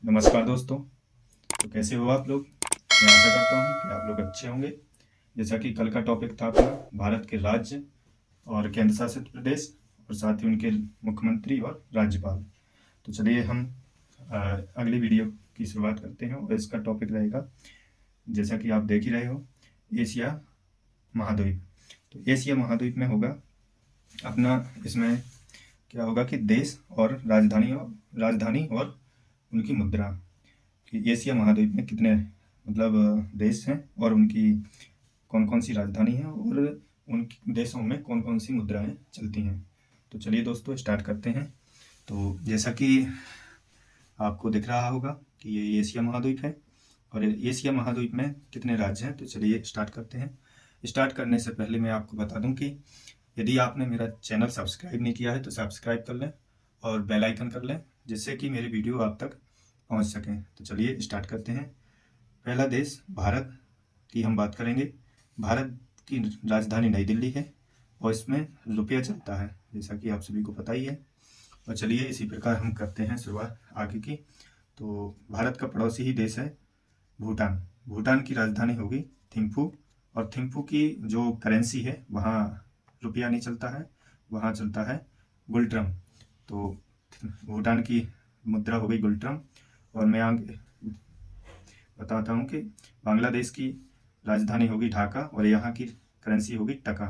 नमस्कार दोस्तों। तो कैसे हो आप लोग? मैं आशा करता हूँ कि आप लोग अच्छे होंगे। जैसा कि कल का टॉपिक था अपना भारत के राज्य और केंद्र शासित प्रदेश और साथ ही उनके मुख्यमंत्री और राज्यपाल। तो चलिए हम अगली वीडियो की शुरुआत करते हैं और इसका टॉपिक रहेगा, जैसा कि आप देख ही रहे हो, एशिया महाद्वीप। तो एशिया महाद्वीप में होगा अपना, इसमें क्या होगा कि देश और राजधानी और उनकी मुद्रा, कि एशिया महाद्वीप में कितने देश हैं और उनकी कौन कौन सी राजधानी है और उन देशों में कौन कौन सी मुद्राएं चलती हैं। तो चलिए दोस्तों स्टार्ट करते हैं। तो जैसा कि आपको दिख रहा होगा कि ये एशिया महाद्वीप है और एशिया महाद्वीप में कितने राज्य हैं। तो चलिए स्टार्ट करते हैं। स्टार्ट करने से पहले मैं आपको बता दूं कि यदि आपने मेरा चैनल सब्सक्राइब नहीं किया है तो सब्सक्राइब कर लें और बेल आइकन कर लें, जिससे कि मेरी वीडियो आप तक पहुंच सकें। तो चलिए स्टार्ट करते हैं। पहला देश भारत की हम बात करेंगे। भारत की राजधानी नई दिल्ली है और इसमें रुपया चलता है, जैसा कि आप सभी को पता ही है। और चलिए इसी प्रकार हम करते हैं शुरुआत आगे की। तो भारत का पड़ोसी ही देश है भूटान। भूटान की राजधानी होगी थिम्पू और थिम्पू की जो करेंसी है वहाँ रुपया नहीं चलता है, वहाँ चलता है गुल्ट्रम। तो भूटान की मुद्रा हो गई गुल्ट्रम। और मैं आगे बताता हूँ कि बांग्लादेश की राजधानी होगी ढाका और यहाँ की करेंसी होगी टका।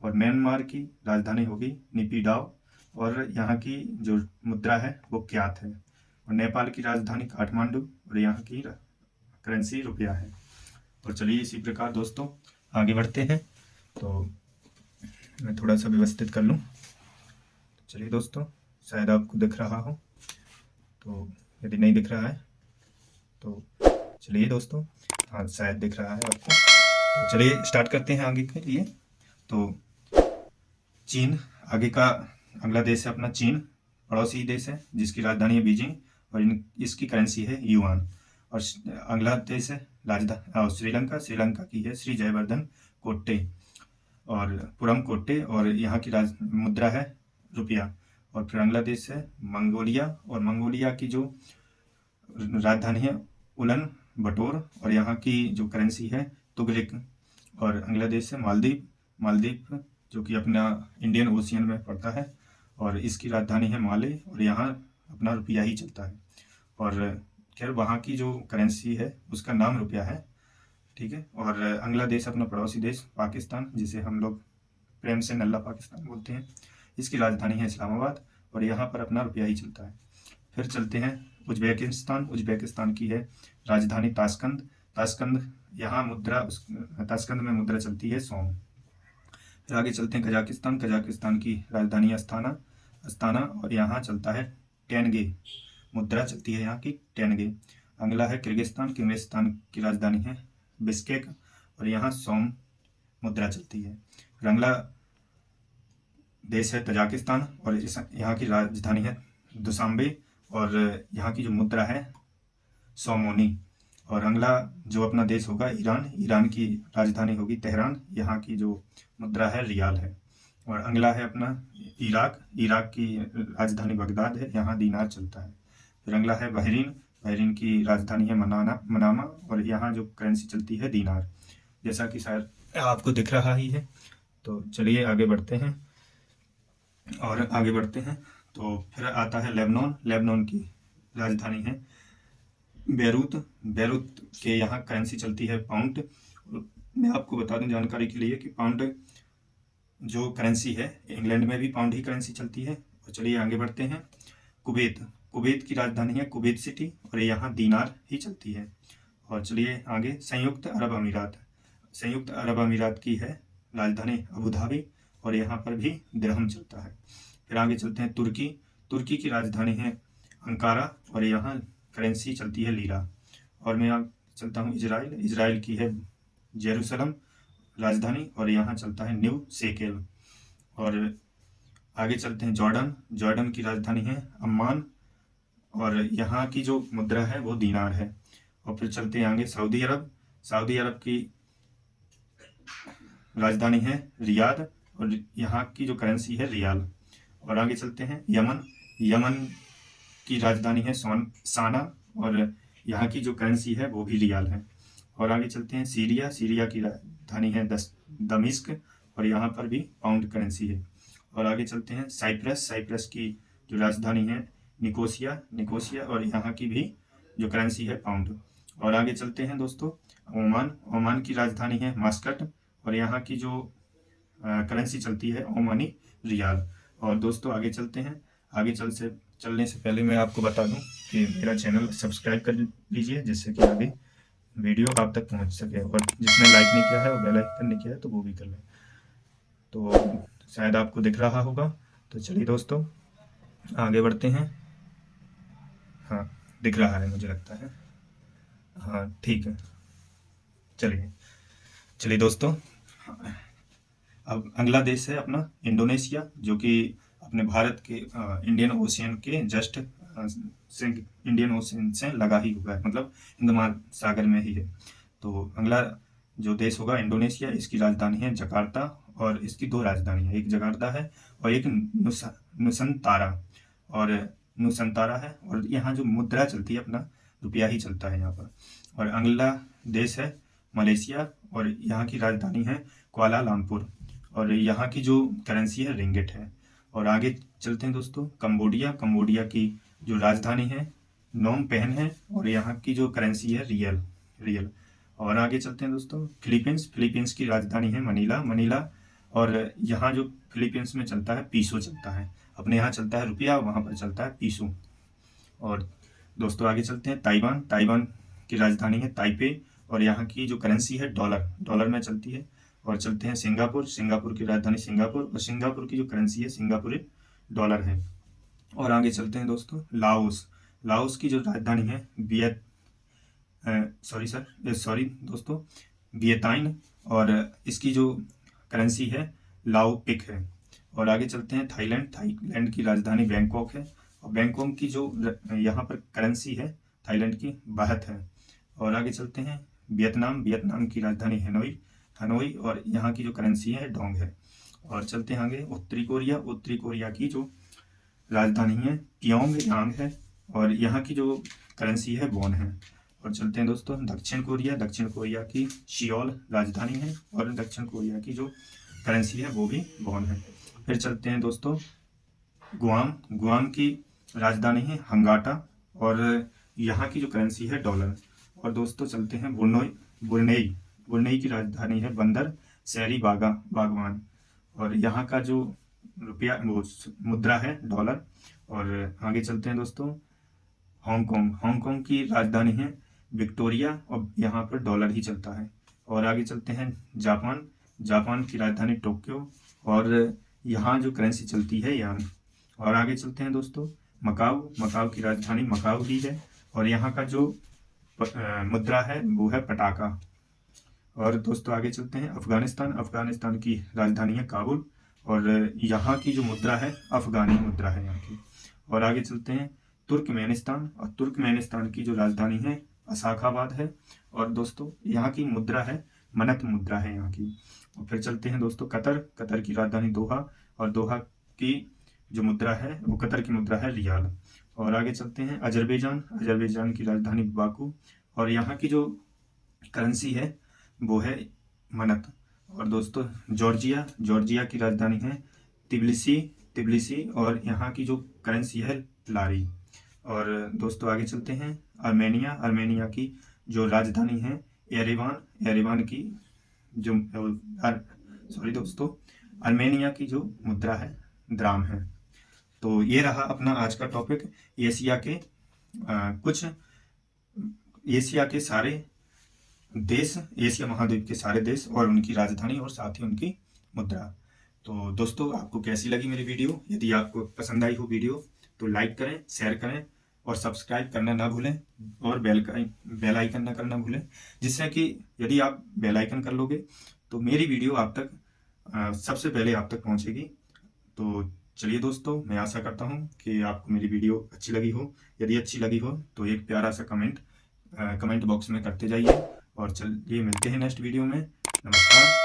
और म्यांमार की राजधानी होगी निपीडाव और यहाँ की जो मुद्रा है वो क्यात है। और नेपाल की राजधानी काठमांडू और यहाँ की करेंसी रुपया है। और चलिए इसी प्रकार दोस्तों आगे बढ़ते हैं। तो मैं थोड़ा सा व्यवस्थित कर लूँ। चलिए दोस्तों, शायद आपको दिख रहा हो, तो यदि नहीं दिख रहा है तो चलिए दोस्तों, हाँ शायद दिख रहा है आपको। तो चलिए स्टार्ट करते हैं आगे के लिए। तो चीन आगे का अगला देश है अपना चीन, पड़ोसी देश है जिसकी राजधानी है बीजिंग और इसकी करेंसी है युआन। और अगला देश है श्रीलंका। श्रीलंका की है श्री जयवर्धन कोट्टे और पुरम कोट्टे और यहाँ की मुद्रा है रुपया। और फिर अगला देश है मंगोलिया और मंगोलिया की जो राजधानी है उलन बटोर और यहाँ की जो करेंसी है तुगलिक। और अगला देश है मालदीव। मालदीव जो कि अपना इंडियन ओशियन में पड़ता है और इसकी राजधानी है माले और यहाँ अपना रुपया ही चलता है। और खैर वहाँ की जो करेंसी है उसका नाम रुपया है, ठीक है। और अगला देश अपना पड़ोसी देश पाकिस्तान, जिसे हम लोग प्रेम से नल्ला पाकिस्तान बोलते हैं। इसकी राजधानी है इस्लामाबाद और यहाँ पर अपना रुपया ही चलता है। फिर चलते हैं उज्बेकिस्तान। उज्बेकिस्तान की है राजधानी ताशकंद। ताशकंद यहाँ ताशकंद में मुद्रा चलती है सोम। फिर आगे चलते हैं कजाकिस्तान। कजाकिस्तान की राजधानी अस्ताना और यहाँ चलता है टेनगे, मुद्रा चलती है यहाँ की टेनगे। अगला है किर्गिस्तान। किर्गिस्तान की राजधानी है बिश्केक और यहाँ सोम मुद्रा चलती है। फिर अगला देश है तजाकिस्तान और यहाँ की राजधानी है दुशांबे और यहाँ की जो मुद्रा है सोमोनी। और अगला जो अपना देश होगा ईरान। ईरान की राजधानी होगी तेहरान, यहाँ की जो मुद्रा है रियाल है। और अगला है अपना इराक। इराक की राजधानी बगदाद है, यहाँ दीनार चलता है। फिर अगला है बहरीन। बहरीन की राजधानी है मनामा और यहाँ जो करेंसी चलती है दीनार, जैसा कि शायद आपको दिख रहा ही है। तो चलिए आगे बढ़ते हैं और आगे बढ़ते हैं। तो फिर आता है लेबनान। लेबनान की राजधानी है बेरूत। बेरूत के यहाँ करेंसी चलती है पाउंड। मैं आपको बता दूं जानकारी के लिए कि पाउंड जो करेंसी है इंग्लैंड में भी पाउंड ही करेंसी चलती है। और चलिए आगे बढ़ते हैं। कुवैत। कुवैत की राजधानी है कुवैत सिटी और यहाँ दीनार ही चलती है। और चलिए आगे संयुक्त अरब अमीरात। संयुक्त अरब अमीरात की है राजधानी अबू धाबी और यहाँ पर भी दिरहम चलता है। फिर आगे चलते हैं तुर्की। तुर्की की राजधानी है अंकारा और यहाँ करेंसी चलती है लीरा। और मैं यहाँ चलता हूँ इजराइल। इजराइल की है जेरूसलम राजधानी और यहाँ चलता है न्यू शेकेल। और आगे चलते हैं जॉर्डन। जॉर्डन की राजधानी है अम्मान और यहाँ की जो मुद्रा है वो दीनार है। और फिर चलते हैं आगे सऊदी अरब। सऊदी अरब की राजधानी है रियाद और यहाँ की जो करेंसी है रियाल। और आगे चलते हैं यमन। यमन की राजधानी है साना और यहाँ की जो करेंसी है वो भी रियाल है। और आगे चलते हैं सीरिया। सीरिया की राजधानी है दमिश्क और यहाँ पर भी पाउंड करेंसी है। और आगे चलते हैं साइप्रस। साइप्रस की जो राजधानी है निकोसिया। निकोसिया और यहाँ की भी जो करेंसी है पाउंड। और आगे चलते हैं दोस्तों ओमान। ओमान की राजधानी है मास्कट और यहाँ की जो करेंसी चलती है ओमानी रियाल। और दोस्तों आगे चलते हैं। आगे चलने से पहले मैं आपको बता दूं कि मेरा चैनल सब्सक्राइब कर लीजिए जिससे कि आगे वीडियो आप तक पहुंच सके, और जिसने लाइक नहीं किया है और बेल आइकन नहीं किया है तो वो भी कर लें। तो शायद आपको दिख रहा होगा। तो चलिए दोस्तों आगे बढ़ते हैं। हाँ दिख रहा है मुझे लगता है। हाँ ठीक है, चलिए दोस्तों अब अगला देश है अपना इंडोनेशिया, जो कि अपने भारत के इंडियन ओशियन के जस्ट इंडियन ओशियन से लगा ही हुआ है, मतलब हिंद महासागर में ही है। तो अगला जो देश होगा इंडोनेशिया, इसकी राजधानी है जकार्ता और इसकी दो राजधानी है, एक जकार्ता है और एक नुसंतारा है। और यहाँ जो मुद्रा चलती है अपना रुपया ही चलता है यहाँ पर। और अगला देश है मलेशिया और यहाँ की राजधानी है कुआलालंपुर और यहाँ की जो करेंसी है रिंगिट है। और आगे चलते हैं दोस्तों कंबोडिया। कंबोडिया की जो राजधानी है नोम पेन है और यहाँ की जो करेंसी है रियल। और आगे चलते हैं दोस्तों फिलीपींस। फिलीपींस की राजधानी है मनीला और यहाँ जो फिलीपींस में चलता है पीसो चलता है। अपने यहाँ चलता है रुपया, वहाँ पर चलता है पीसो। और दोस्तों आगे चलते हैं ताइवान। ताइवान की राजधानी है ताइपे और यहाँ की जो करेंसी है डॉलर में चलती है। और चलते हैं सिंगापुर। सिंगापुर की राजधानी सिंगापुर और सिंगापुर की जो करेंसी है सिंगापुरी डॉलर है। और आगे चलते हैं दोस्तों लाओस। लाओस की जो राजधानी है दोस्तों वियतनाम और इसकी जो करेंसी है लाओ पिक है। और आगे चलते हैं थाईलैंड। थाईलैंड की राजधानी बैंकॉक है और बैंकॉक की जो यहाँ पर करेंसी है थाईलैंड की बाहत है। और आगे चलते हैं वियतनाम। वियतनाम की राजधानी हनोई और यहाँ की जो करेंसी है डोंग है। और चलते हैं आगे उत्तरी कोरिया। उत्तरी कोरिया की जो राजधानी है प्योंगयांग है और यहाँ की जो करेंसी है वॉन है। और चलते हैं दोस्तों दक्षिण कोरिया। दक्षिण कोरिया की सियोल राजधानी है और दक्षिण कोरिया की जो करेंसी है वो भी वॉन है। फिर चलते हैं दोस्तों गुआम। गुआम की राजधानी है हंगाटा और यहाँ की जो करेंसी है डॉलर। और दोस्तों चलते हैं बुरनेई की राजधानी है बंदर शहरी बागवान और यहाँ का जो रुपया वो मुद्रा है डॉलर। और आगे चलते हैं दोस्तों हांगकांग की राजधानी है विक्टोरिया और यहाँ पर डॉलर ही चलता है। और आगे चलते हैं जापान की राजधानी टोक्यो और यहाँ जो करेंसी चलती है यान। और आगे चलते हैं दोस्तों मकाऊ की राजधानी मकाऊ ही है और यहाँ का जो मुद्रा है वो है पटाका। और दोस्तों आगे चलते हैं अफगानिस्तान की राजधानी है काबुल और यहाँ की जो मुद्रा है अफगानी मुद्रा है यहाँ की। और आगे चलते हैं तुर्कमेनिस्तान और तुर्कमेनिस्तान की जो राजधानी है अशाखाबाद है और दोस्तों यहाँ की मुद्रा है मनत मुद्रा है यहाँ की। और फिर चलते हैं दोस्तों कतर की राजधानी दोहा और दोहा की जो मुद्रा है वो कतर की मुद्रा है रियाल। और आगे चलते हैं अजरबैजान की राजधानी बाकू और यहाँ की जो करेंसी है वो है मनत। और दोस्तों जॉर्जिया की राजधानी है तिब्लिसी और यहाँ की जो करेंसी है लारी। और दोस्तों आगे चलते हैं आर्मेनिया की जो राजधानी है एरेवान की जो आर्मेनिया की जो मुद्रा है द्राम है। तो ये रहा अपना आज का टॉपिक एशिया के सारे देश, एशिया महाद्वीप के सारे देश और उनकी राजधानी और साथ ही उनकी मुद्रा। तो दोस्तों आपको कैसी लगी मेरी वीडियो? यदि आपको पसंद आई हो वीडियो तो लाइक करें, शेयर करें और सब्सक्राइब करना ना भूलें और बेल आइकन ना करना भूलें, जिससे कि यदि आप बेल आइकन कर लोगे तो मेरी वीडियो आप तक सबसे पहले आप तक पहुंचेगी। तो चलिए दोस्तों, मैं आशा करता हूं कि आपको मेरी वीडियो अच्छी लगी हो। यदि अच्छी लगी हो तो एक प्यारा सा कमेंट बॉक्स में करते जाइए। और चलिए मिलते हैं नेक्स्ट वीडियो में। नमस्कार।